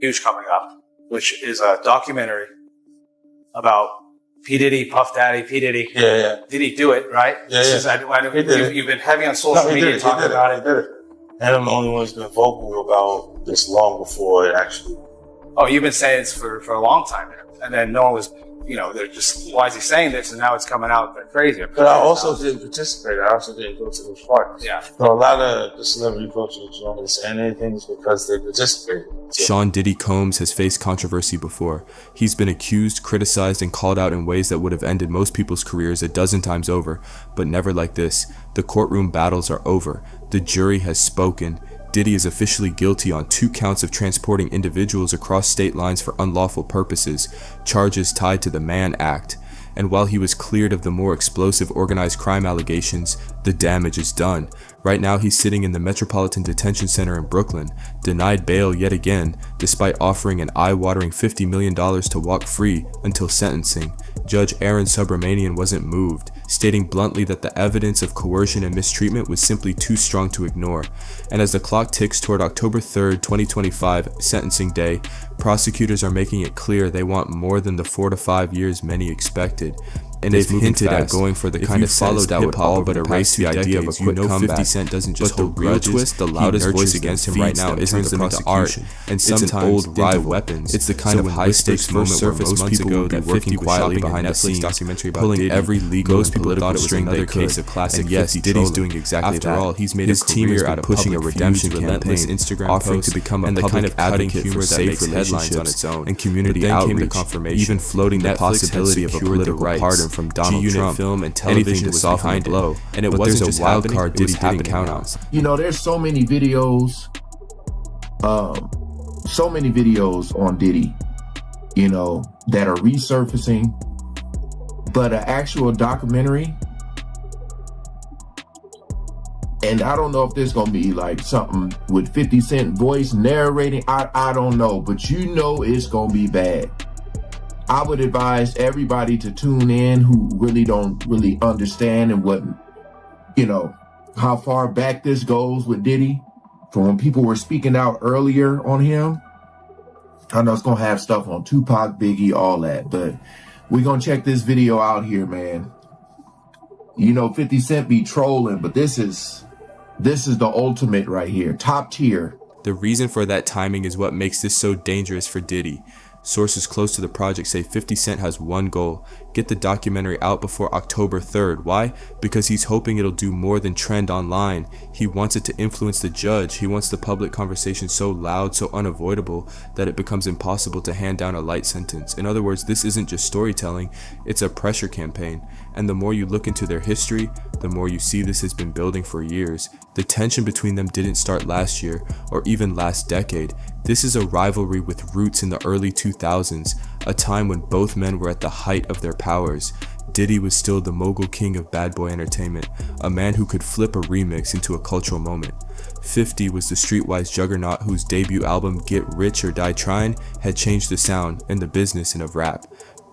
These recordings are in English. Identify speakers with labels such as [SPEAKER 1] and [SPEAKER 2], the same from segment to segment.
[SPEAKER 1] huge coming up, which is a documentary about P. Diddy, Puff Daddy, P. Diddy.
[SPEAKER 2] Yeah.
[SPEAKER 1] Did he do it, right? You've been heavy on social media talking about it.
[SPEAKER 2] He did it. And I'm the only one who's been vocal about this long before it actually.
[SPEAKER 1] Oh, you've been saying this for a long time now. And then no one was, they're just, why is he saying this? And now it's coming out. They're crazy.
[SPEAKER 2] But I also didn't participate. I also didn't go to those parties.
[SPEAKER 1] Yeah.
[SPEAKER 2] So a lot of the celebrity culture that you don't understand anything is because they participated.
[SPEAKER 3] Sean Diddy Combs has faced controversy before. He's been accused, criticized, and called out in ways that would have ended most people's careers a dozen times over, but never like this. The courtroom battles are over. The jury has spoken. Diddy is officially guilty on 2 counts of transporting individuals across state lines for unlawful purposes, charges tied to the Mann Act. And while he was cleared of the more explosive organized crime allegations, the damage is done. Right now he's sitting in the Metropolitan Detention Center in Brooklyn, denied bail yet again, despite offering an eye-watering $50 million to walk free until sentencing. Judge Aaron Subramanian wasn't moved, stating bluntly that the evidence of coercion and mistreatment was simply too strong to ignore. And as the clock ticks toward October 3rd, 2025, sentencing day, prosecutors are making it clear they want more than the 4 to 5 years many expected. And they've hinted at going for the kind of sentence that would all but erase the idea of a quick comeback. 50 Cent doesn't just hold grudges. Twist, the loudest voice against him right now isn't the prosecution, and sometimes it's an old weapons. It's the kind of high-stakes moment where most people would be working quietly behind the scenes, documentary about pulling every legal and political string they could. And yes, Diddy's doing exactly that. After all, he's made his career out of pushing a redemption campaign, offering to become a public advocate for safe headlines on its own, and community outreach, even floating the possibility of a political pardon from Donald Trump, film and television to soften the blow. And it wasn't just a wild card Diddy didn't count on.
[SPEAKER 4] There's so many videos on Diddy, that are resurfacing, but an actual documentary, and I don't know if there's gonna be like something with 50 Cent voice narrating. I don't know, but it's gonna be bad. I would advise everybody to tune in who don't really understand and what, how far back this goes with Diddy. From when people were speaking out earlier on him. I know it's going to have stuff on Tupac, Biggie, all that, but we're going to check this video out here, man. 50 Cent be trolling, but this is the ultimate right here, top tier.
[SPEAKER 3] The reason for that timing is what makes this so dangerous for Diddy. Sources close to the project say 50 Cent has one goal: get the documentary out before October 3rd. Why? Because he's hoping it'll do more than trend online. He wants it to influence the judge. He wants the public conversation so loud, so unavoidable, that it becomes impossible to hand down a light sentence. In other words, this isn't just storytelling, it's a pressure campaign. And the more you look into their history, the more you see this has been building for years. The tension between them didn't start last year, or even last decade. This is a rivalry with roots in the early 2000s, a time when both men were at the height of their powers. Diddy was still the mogul king of bad boy entertainment, a man who could flip a remix into a cultural moment. 50 was the streetwise juggernaut whose debut album Get Rich or Die Tryin' had changed the sound and the business of rap.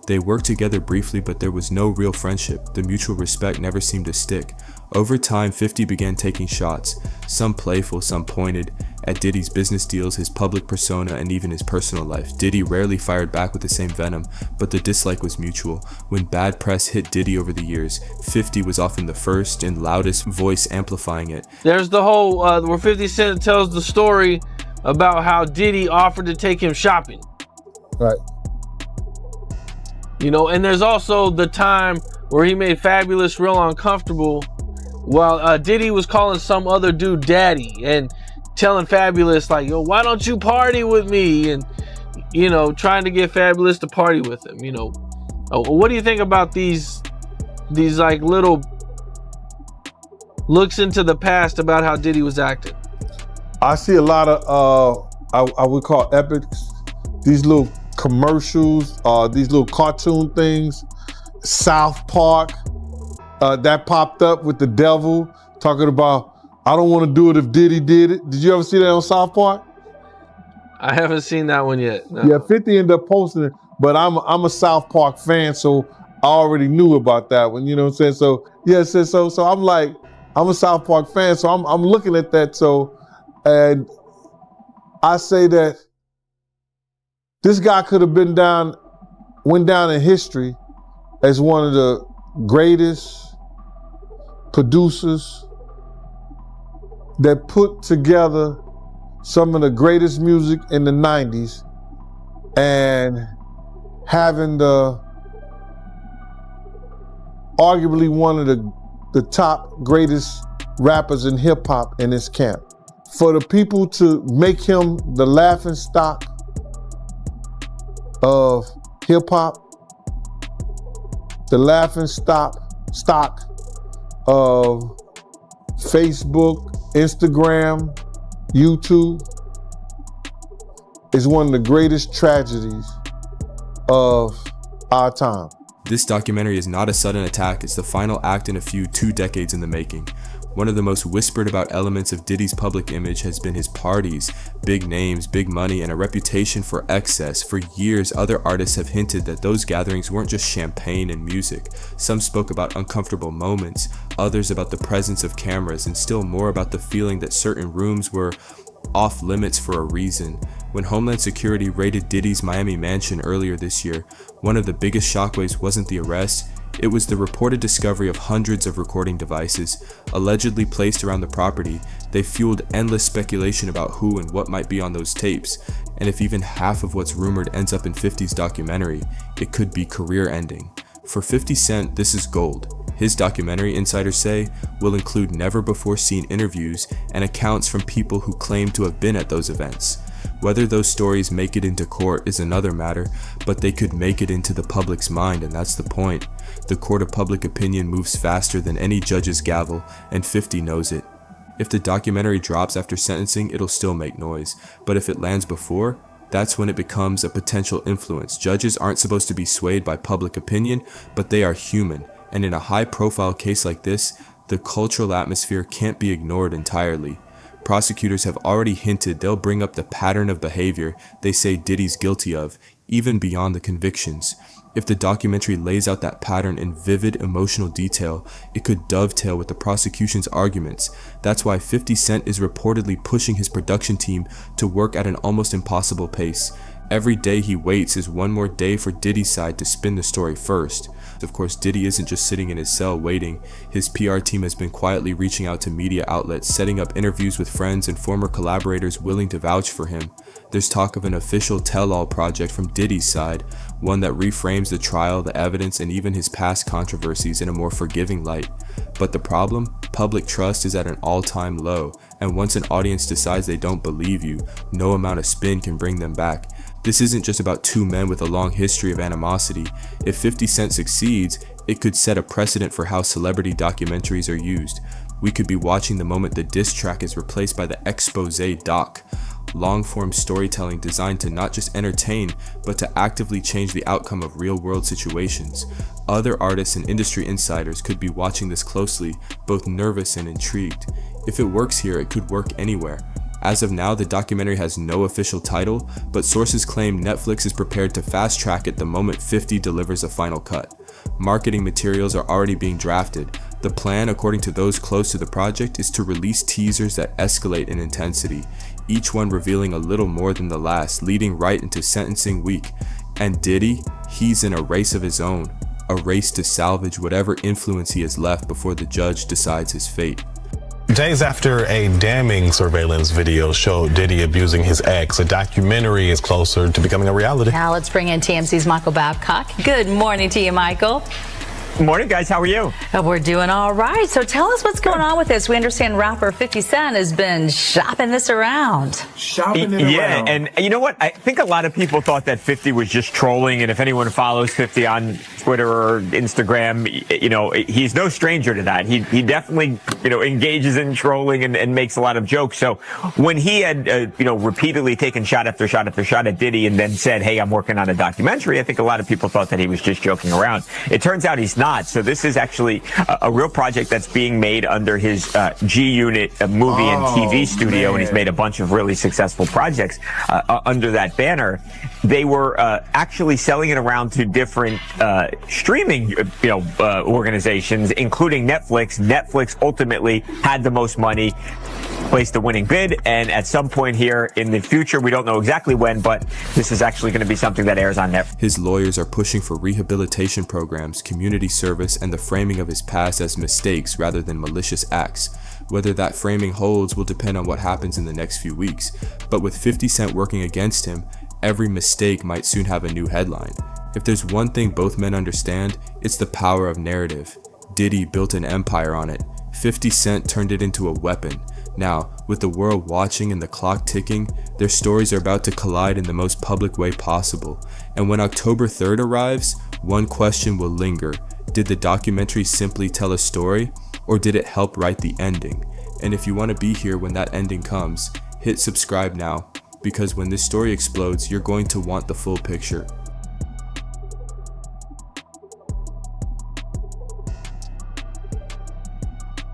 [SPEAKER 3] They worked together briefly, but there was no real friendship. The mutual respect never seemed to stick. Over time, 50 began taking shots, some playful, some pointed, at Diddy's business deals, his public persona, and even his personal life. Diddy rarely fired back with the same venom, but the dislike was mutual. When bad press hit Diddy over the years, 50 was often the first and loudest voice amplifying it.
[SPEAKER 5] There's the whole, where 50 Cent tells the story about how Diddy offered to take him shopping.
[SPEAKER 6] Right.
[SPEAKER 5] And there's also the time where he made Fabulous real uncomfortable while Diddy was calling some other dude daddy and telling Fabulous like, yo, why don't you party with me? And, trying to get Fabulous to party with him, What do you think about these like little looks into the past about how Diddy was acting?
[SPEAKER 6] I see a lot of, I would call epics, these little commercials, these little cartoon things, South Park, that popped up with the devil talking about, I don't want to do it if Diddy did it. Did you ever see that on South Park?
[SPEAKER 5] I haven't seen that one yet. No.
[SPEAKER 6] Yeah, 50 ended up posting it, but I'm a South Park fan, so I already knew about that one, you know what I'm saying? So yeah, so I'm like, I'm a South Park fan, so I'm looking at that, so, and I say that This guy could have went down in history as one of the greatest producers that put together some of the greatest music in the 90s and having arguably one of the top greatest rappers in hip hop in his camp. For the people to make him the laughing stock of hip hop, the laughing stock of Facebook, Instagram, YouTube, is one of the greatest tragedies of our time.
[SPEAKER 3] This documentary is not a sudden attack, it's the final act in a feud 2 decades in the making. One of the most whispered about elements of Diddy's public image has been his parties, big names, big money, and a reputation for excess. For years, other artists have hinted that those gatherings weren't just champagne and music. Some spoke about uncomfortable moments, others about the presence of cameras, and still more about the feeling that certain rooms were off limits for a reason. When Homeland Security raided Diddy's Miami mansion earlier this year, one of the biggest shockwaves wasn't the arrest, it was the reported discovery of hundreds of recording devices, allegedly placed around the property. They fueled endless speculation about who and what might be on those tapes, and if even half of what's rumored ends up in 50's documentary, it could be career-ending. For 50 Cent, this is gold. His documentary, insiders say, will include never-before-seen interviews and accounts from people who claim to have been at those events. Whether those stories make it into court is another matter, but they could make it into the public's mind, and that's the point. The court of public opinion moves faster than any judge's gavel, and 50 knows it. If the documentary drops after sentencing, it'll still make noise, but if it lands before, that's when it becomes a potential influence. Judges aren't supposed to be swayed by public opinion, but they are human, and in a high-profile case like this, the cultural atmosphere can't be ignored entirely. Prosecutors have already hinted they'll bring up the pattern of behavior they say Diddy's guilty of, even beyond the convictions. If the documentary lays out that pattern in vivid emotional detail, it could dovetail with the prosecution's arguments. That's why 50 Cent is reportedly pushing his production team to work at an almost impossible pace. Every day he waits is one more day for Diddy's side to spin the story first. Of course, Diddy isn't just sitting in his cell waiting. His PR team has been quietly reaching out to media outlets, setting up interviews with friends and former collaborators willing to vouch for him. There's talk of an official tell-all project from Diddy's side, one that reframes the trial, the evidence, and even his past controversies in a more forgiving light. But the problem? Public trust is at an all-time low, and once an audience decides they don't believe you, no amount of spin can bring them back. This isn't just about two men with a long history of animosity. If 50 Cent succeeds, it could set a precedent for how celebrity documentaries are used. We could be watching the moment the diss track is replaced by the expose doc. Long-form storytelling designed to not just entertain, but to actively change the outcome of real-world situations. Other artists and industry insiders could be watching this closely, both nervous and intrigued. If it works here, it could work anywhere. As of now, the documentary has no official title, but sources claim Netflix is prepared to fast-track it the moment 50 delivers a final cut. Marketing materials are already being drafted. The plan, according to those close to the project, is to release teasers that escalate in intensity, each one revealing a little more than the last, leading right into sentencing week. And Diddy, he's in a race of his own, a race to salvage whatever influence he has left before the judge decides his fate.
[SPEAKER 7] Days after a damning surveillance video showed Diddy abusing his ex, a documentary is closer to becoming a reality.
[SPEAKER 8] Now let's bring in TMC's Michael Babcock. Good morning to you, Michael.
[SPEAKER 9] Good morning, guys. How are you?
[SPEAKER 8] We're doing all right. So tell us what's going on with this. We understand rapper 50 Cent has been shopping this around.
[SPEAKER 4] Shopping it around.
[SPEAKER 9] Yeah, and you know what? I think a lot of people thought that 50 was just trolling, and if anyone follows 50 on Twitter or Instagram, you know, he's no stranger to that. He definitely, you know, engages in trolling and makes a lot of jokes. So when he had, you know, repeatedly taken shot after shot after shot at Diddy and then said, hey, I'm working on a documentary, I think a lot of people thought that he was just joking around. It turns out he's not. So this is actually a real project that's being made under his G-Unit movie and TV studio, man. And he's made a bunch of really successful projects under that banner. They were actually selling it around to different streaming, organizations, including Netflix. Netflix ultimately had the most money. placed the winning bid. And at some point here in the future, we don't know exactly when, but this is actually going to be something that airs on Netflix.
[SPEAKER 3] His lawyers are pushing for rehabilitation programs, community service, and the framing of his past as mistakes rather than malicious acts. Whether that framing holds will depend on what happens in the next few weeks, but with 50 Cent working against him, every mistake might soon have a new headline. If there's one thing both men understand, it's the power of narrative. Diddy built an empire on it. 50 Cent turned it into a weapon. Now, with the world watching and the clock ticking, their stories are about to collide in the most public way possible. And when October 3rd arrives, one question will linger. Did the documentary simply tell a story, or did it help write the ending? And if you want to be here when that ending comes, hit subscribe now, because when this story explodes, you're going to want the full picture.